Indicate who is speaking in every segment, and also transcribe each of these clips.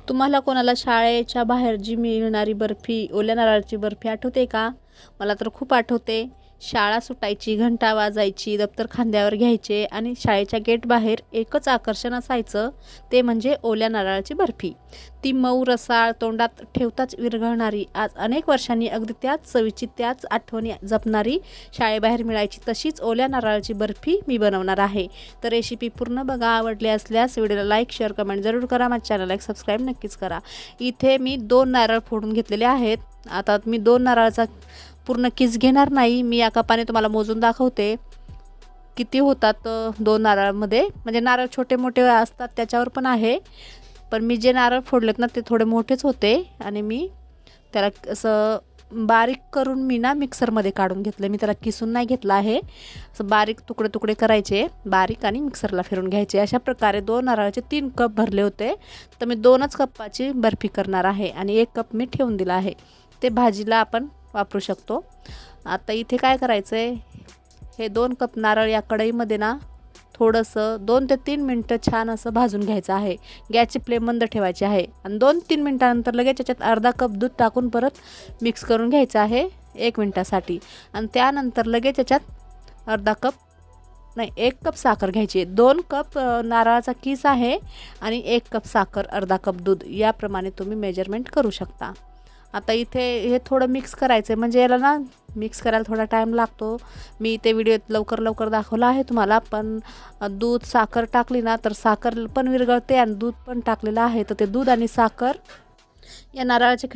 Speaker 1: तुम्हाला कोणाला शाळेच्या बाहेर जी मिळणारी बर्फी, ओल्या नारळाची बर्फी आठवते का? मला तर खूप आठवते. शाळा सुटायची, घंटा वाजायची, दप्तर खांद्यावर घ्यायचे आणि शाळेच्या गेट बाहेर एकच आकर्षण असायचं, ते म्हणजे ओल्या नारळाची बर्फी. ती मऊ रसाळ, तोंडात ठेवताच विरघळणारी, आज अनेक वर्षांनी अगदी त्याच चवीची, त्याच आठवणी जपणारी शाळेबाहेर मिळायची तशीच ओल्या नारळाची बर्फी मी बनवणार आहे. तर रेसिपी पूर्ण बघा. आवडली असल्यास व्हिडिओला लाईक, शेअर, कमेंट जरूर करा. माझ्या चॅनलला एक सबस्क्राईब नक्कीच करा. इथे मी 2 नारळ फोडून घेतलेले आहेत. आता मी 2 नारळाचा पूर्ण किस घेणार नाही. मी या कपाने तुम्हाला मोजून दाखवते किती होतात 2 नारळामध्ये. म्हणजे नारळ छोटे मोठे असतात त्याच्यावर पण आहे, पण मी जे नारळ फोडलेत ना ते थोडे मोठेच होते आणि मी त्याला असं बारीक करून मी ना मिक्सरमध्ये काढून घेतलं. मी त्याला किसून नाही घेतलं आहे. असं बारीक तुकडे तुकडे करायचे बारीक आणि मिक्सरला फिरून घ्यायचे. अशा प्रकारे 2 नारळाचे 3 कप भरले होते, तर मी 2च कपाची बर्फी करणार आहे आणि 1 कप मी ठेवून दिला आहे. ते भाजीला आपण वापरू शकतो. आता इथे काय करायचं आहे, हे 2 कप नारळ या कढईमध्ये ना थोडंसं 2 ते 3 मिनटं छान असं भाजून घ्यायचं आहे. गॅसची फ्लेम मंद ठेवायची आहे आणि 2-3 मिनटानंतर लगेच याच्यात अर्धा कप दूध टाकून परत मिक्स करून घ्यायचं आहे 1 मिनटासाठी. आणि त्यानंतर लगेच याच्यात अर्धा कप नाही 1 कप साखर घ्यायची. 2 कप नारळाचा किस आहे आणि 1 कप साखर, अर्धा कप दूध, याप्रमाणे तुम्ही मेजरमेंट करू शकता. आता इथे हे थोडं मिक्स करायचं आहे, म्हणजे याला ना मिक्स करायला थोडा टाईम लागतो. मी इथे व्हिडिओत लवकर लवकर दाखवला आहे तुम्हाला, पण दूध साखर टाकली ना तर साखर पण विरघळते आणि दूध पण टाकलेलं आहे, तर ते दूध आणि साखर या नारळाच्या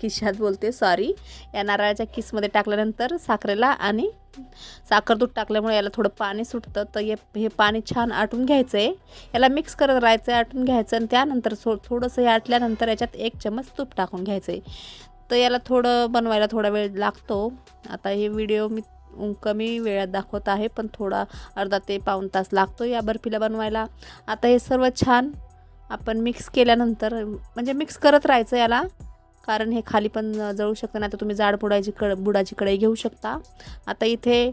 Speaker 1: खिशात बोलते सॉरी, या नारळाच्या किसमध्ये टाकल्यानंतर साखरेला आणि साखर दूध टाकल्यामुळे याला थोडं पाणी सुटतं. तर हे पाणी छान आटून घ्यायचं आहे. याला मिक्स करत राहायचं आहे, आटून घ्यायचं आणि त्यानंतर थोडंसं हे आटल्यानंतर याच्यात 1 चमच तूप टाकून घ्यायचं आहे. तर याला थोडं बनवायला थोडा वेळ लागतो. आता हे व्हिडिओ मी कमी वेळात दाखवत आहे, पण थोडा अर्धा ते पाऊण तास लागतो या बर्फीला बनवायला. आता हे सर्व छान आपण मिक्स केल्यानंतर म्हणजे मिक्स करत राहायचं याला, कारण हे खाली पण जळू शकतं, नाही तर तुम्ही जाड बुडाची कढई घेऊ शकता. आता इथे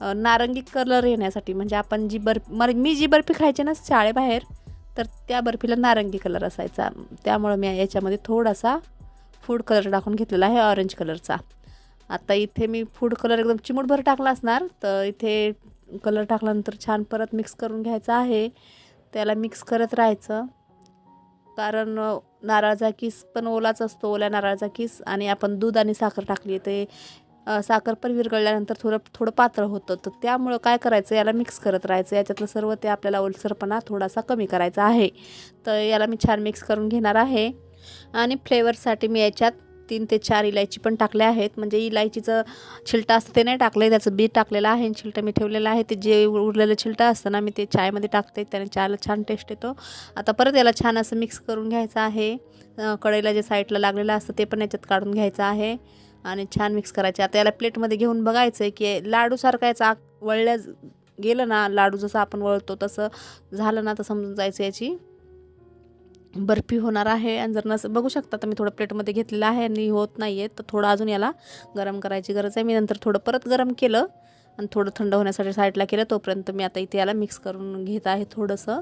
Speaker 1: नारंगी कलर येण्यासाठी, म्हणजे आपण मी जी बर्फी खायची ना शाळेबाहेर, तर त्या बर्फीला नारंगी कलर असायचा, त्यामुळं मी याच्यामध्ये थोडासा फूड कलर टाकून घेतलेला आहे, ऑरेंज कलरचा. आता इथे मी फूड कलर एकदम चिमूटभर टाकला असणार, तर इथे कलर टाकल्यानंतर छान परत मिक्स करून घ्यायचं आहे. त्याला मिक्स करत राहायचं, कारण नारळाचा किस पण ओलाच असतो, ओल्या नारळाचा किस, आणि आपण दूध आणि साखर टाकली, ते साखर पण विरघळल्यानंतर थोडं पातळ होतं. तर त्यामुळं काय करायचं, याला मिक्स करत राहायचं. याच्यातलं सर्व ते आपल्याला ओलसरपणा थोडासा कमी करायचा आहे. तर याला मी छान मिक्स करून घेणार आहे. आणि फ्लेवरसाठी मी याच्यात 3 ते 4 इलायची पण टाकल्या आहेत. म्हणजे इलायचीचं छिलटं असतं ते नाही टाकलं आहे, त्याचं बी टाकलेलं आहे आणि छिलटं मी ठेवलेलं आहे. ते जे उरलेलं छिलटं असतं ना, मी ते चायमध्ये टाकते, त्याने चायला छान टेस्ट येतो. आता परत याला छान असं मिक्स करून घ्यायचं आहे. कढईला जे साईडला लागलेलं असतं ते पण याच्यात काढून घ्यायचं आहे आणि छान मिक्स करायचे. आता याला प्लेटमध्ये घेऊन बघायचं आहे की लाडूसारखं याचा वळल्या गेलं ना, लाडू जसं आपण वळतो तसं झालं ना, तर समजून जायचं याची बर्फी होणार आहे. आणि जर नसं बघू शकता, तर मी थोडं प्लेटमध्ये घेतलेलं आहे आणि होत नाही आहे, तर थोडं अजून याला गरम करायची गरज आहे. मी नंतर थोडं परत गरम केलं आणि थोडं थंड होण्यासाठी साईडला केलं. तोपर्यंत मी आता इथे याला मिक्स करून घेत आहे थोडंसं.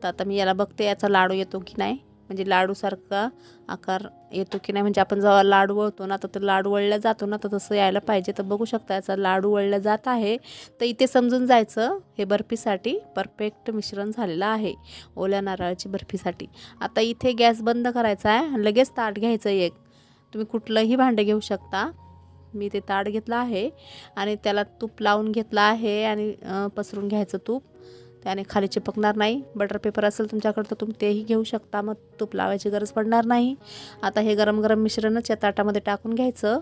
Speaker 1: तर आता मी याला बघते याचा लाडू येतो की नाही, म्हणजे लाडूसारखा आकार येतो की नाही. म्हणजे आपण जेव्हा लाडू वळतो ना, तर लाडू वळला जातो ना, तर तसं यायला पाहिजे. तर बघू शकता याचा लाडू वळला जात आहे. तर इथे समजून जायचं हे बर्फीसाठी परफेक्ट मिश्रण झालेलं आहे, ओल्या नारळाची बर्फीसाठी. आता इथे गॅस बंद करायचा आहे आणि लगेच ताट घ्यायचं एक. तुम्ही कुठलंही भांडं घेऊ शकता. मी ते ताट घेतलं आहे आणि त्याला तूप लावून घेतलं आहे आणि पसरून घ्यायचं तूप, त्याने खाली चिपकणार नाही. बटर पेपर असेल तुमच्याकडं तर तुम्ही तेही घेऊ शकता, मग तूप लावायची गरज पडणार नाही. आता हे गरम गरम मिश्रणच या ताटामध्ये टाकून घ्यायचं.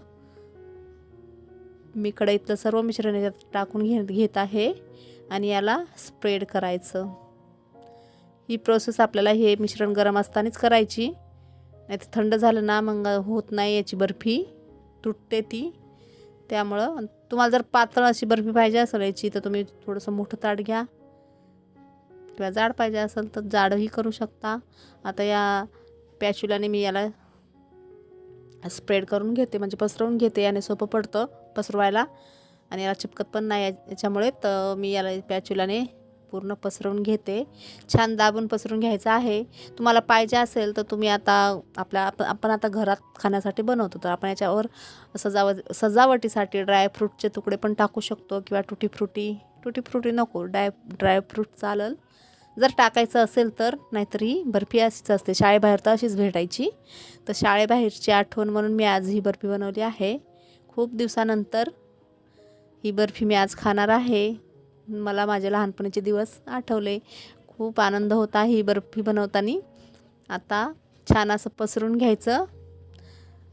Speaker 1: मी कढईतलं सर्व मिश्रण याच्यात टाकून घेत आहे आणि याला स्प्रेड करायचं. ही प्रोसेस आपल्याला हे मिश्रण गरम असतानाच करायची, नाही तर थंड झालं ना मग होत नाही याची बर्फी, तुटते ती. त्यामुळं तुम्हाला जर पातळ अशी बर्फी पाहिजे असेल याची, तर तुम्ही थोडंसं मोठं ताट घ्या, किंवा जाड पाहिजे असेल तर जाडही करू शकता. आता या पॅच्युलाने मी याला स्प्रेड करून घेते, म्हणजे पसरवून घेते, याने सोपं पडतं पसरवायला आणि याला चिपकत पण नाही याच्यामुळे. तर मी याला पॅच्युलाने पूर्ण पसरवून घेते. छान दाबून पसरून घ्यायचं आहे. तुम्हाला पाहिजे असेल तर तुम्ही आता आपण आता घरात खाण्यासाठी बनवतो, तर आपण याच्यावर सजावटीसाठी ड्रायफ्रूटचे तुकडे पण टाकू शकतो किंवा टुटी फ्रुटी नको, ड्रायफ्रूट चालेल जर टाकायचं असेल तर. नाहीतर ही बर्फी अशीच असते, शाळेबाहेर तर अशीच भेटायची. तर शाळेबाहेरची आठवण म्हणून मी आज ही बर्फी बनवली आहे. खूप दिवसानंतर ही बर्फी मी आज खाणार आहे. मला माझे लहानपणीचे दिवस आठवले. खूप आनंद होता ही बर्फी बनवताना. आता छान असं पसरून घ्यायचं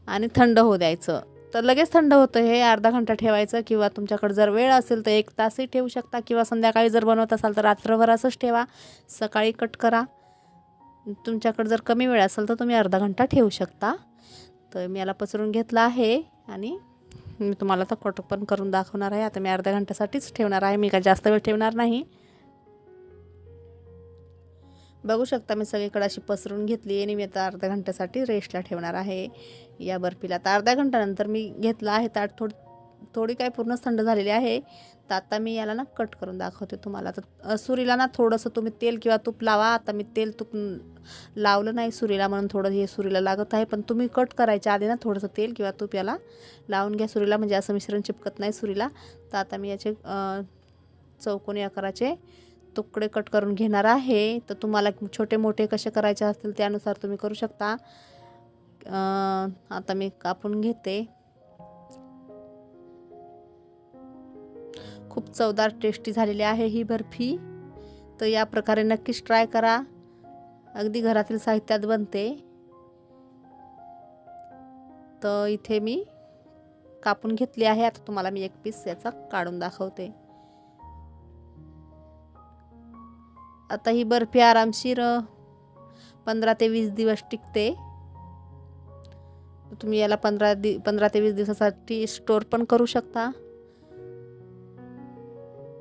Speaker 1: आणि थंड होऊ द्यायचं. तर लगेच थंड होतं हे. अर्धा घंटा ठेवायचं किंवा तुमच्याकडे जर वेळ असेल तर 1 तासही ठेवू शकता किंवा संध्याकाळी जर बनवत असाल तर रात्रभर असंच ठेवा, सकाळी कट करा. तुमच्याकडे जर कमी वेळ असेल तर तुम्ही अर्धा घंटा ठेवू शकता. तर मी याला पसरून घेतलं आहे आणि मी तुम्हाला तर कट पण करून दाखवणार आहे. आता मी अर्ध्या घंट्यासाठीच ठेवणार आहे, मी काय जास्त वेळ ठेवणार नाही. बघू शकता मी सगळीकडे अशी पसरून घेतली आणि मी आता अर्ध्या घंट्यासाठी रेस्टला ठेवणार आहे या बर्फीला. तर अर्ध्या घंट्यानंतर मी घेतलं आहे ताट. थोडी काय पूर्णच थंड झालेली आहे. तर आता मी याला ना कट करून दाखवते तुम्हाला. तर सुरीला ना थोडंसं तुम्ही तेल किंवा तूप लावा. आता मी तूप लावलं नाही सुरीला म्हणून थोडं हे सुरीला लागत आहे. पण तुम्ही कट करायच्या आधी ना थोडंसं तेल किंवा तूप याला लावून घ्या सुरीला, म्हणजे असं मिश्रण चिपकत नाही सुरीला. तर आता मी याचे चौकोनी आकाराचे तुकडे कट करून घेणार आहे. तर तुम्हाला छोटे मोठे कसे करायचे असतील त्यानुसार तुम्ही करू शकता. आता मी कापून घेते. खूप चवदार टेस्टी झालेली आहे ही बर्फी. तर या प्रकारे नक्कीच ट्राय करा. अगदी घरातील साहित्यात बनते. तर इथे मी कापून घेतली आहे. आता तुम्हाला मी एक पीस याचा काढून दाखवते. आता ही बर्फी आरामशीर 15 ते 20 दिवस टिकते. तुम्ही याला 15 ते 20 दिवसासाठी स्टोर पण करू शकता.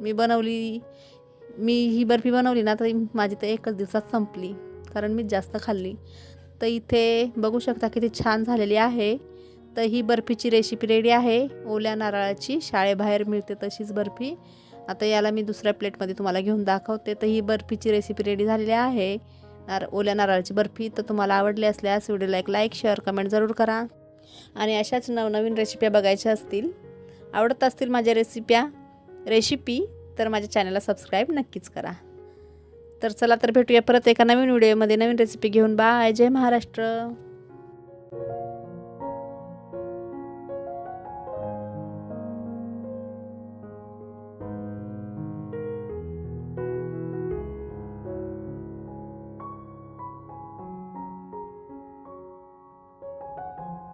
Speaker 1: मी ही बर्फी बनवली ना तर माझी तर 1च दिवसात संपली, कारण मी जास्त खाल्ली. तर इथे बघू शकता किती छान झालेली आहे. तर ही बर्फीची रेसिपी रेडी आहे. ओल्या नारळाची शाळेबाहेर मिळते तशीच बर्फी. आता याला मी दुसऱ्या प्लेटमध्ये तुम्हाला घेऊन दाखवते. तर ही बर्फीची रेसिपी रेडी झालेली आहे, ओल्या नारळाची बर्फी. तर तुम्हाला आवडली असल्यास व्हिडिओला एक लाईक, शेअर, कमेंट जरूर करा. आणि अशाच नवनवीन रेसिप्या बघायच्या असतील, आवडत असतील माझ्या रेसिपी तर माझ्या चॅनलला सबस्क्राईब नक्कीच करा. तर चला तर भेटूया परत एका नवीन व्हिडिओमध्ये नवीन रेसिपी घेऊन. बाय. जय महाराष्ट्र.